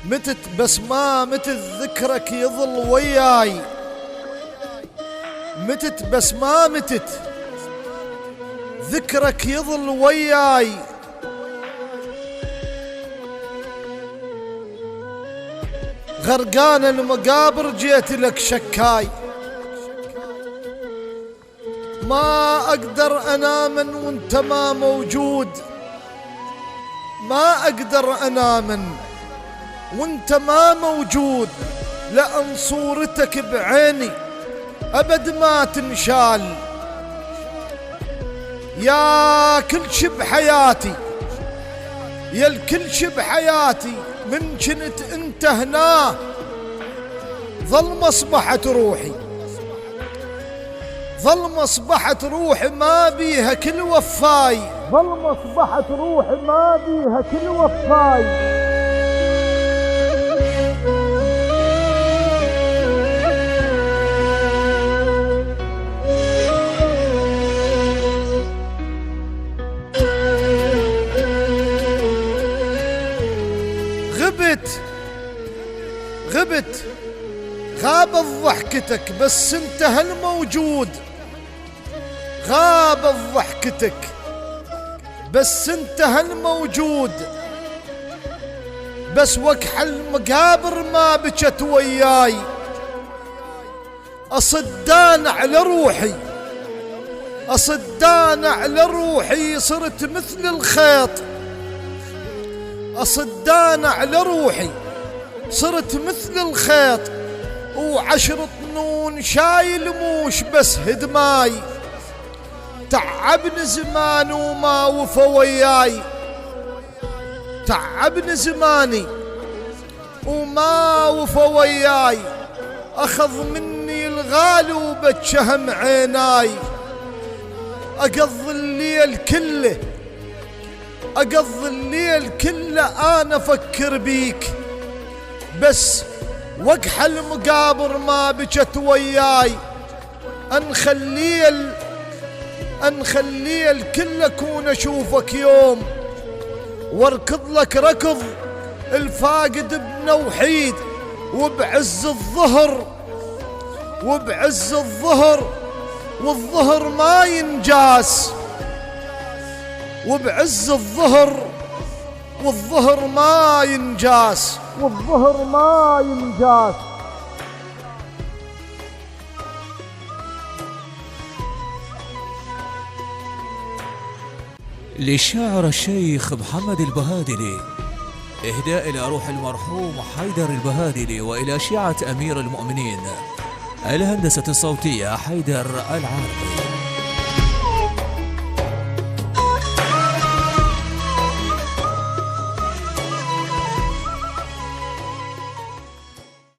متت بس ما متت ذكرك يظل وياي، متت بس ما متت ذكرك يظل وياي. غرقان المقابر جيت لك شكاي، ما أقدر أنام وانت ما موجود، ما أقدر أنام وانت ما موجود، لأن صورتك بعيني أبد ما تنشال. يا كل شي بحياتي، يا الكل شي بحياتي، من كنت انت هنا ظل مصبحت روحي، ظل مصبحت روحي ما بيها كل وفاي، ظل مصبحت روحي ما بيها كل وفاي. غبت غابت ضحكتك بس انت هالموجود، غابت ضحكتك بس انت هالموجود، بس وكح المقابر ما بجت وياي. أصدان على روحي، أصدان على روحي، صرت مثل الخيط. أصدان على روحي صرت مثل الخيط، وعشر طنون شايل موش بس هدماي. تعبني زمان وما وفى وياي، تعبني زماني وما وفى وياي. أخذ مني الغالي وبتشهم عيناي. أقضي الليل كله، أقضي الليل كله أنا أفكر بيك، بس وقح المقابر ما بجت وياي. أنخلي الكل أكون أشوفك يوم، واركض لك ركض الفاقد ابن وحيد، وبعز الظهر، وبعز الظهر، والظهر ما ينجاس، وبعز الظهر، والظهر ما ينجاس، والظهر ما ينجاس. للشاعر الشيخ محمد البهادلي، إهداء إلى روح المرحوم حيدر البهادلي، وإلى شيعة أمير المؤمنين. الهندسة الصوتية حيدر العارفي.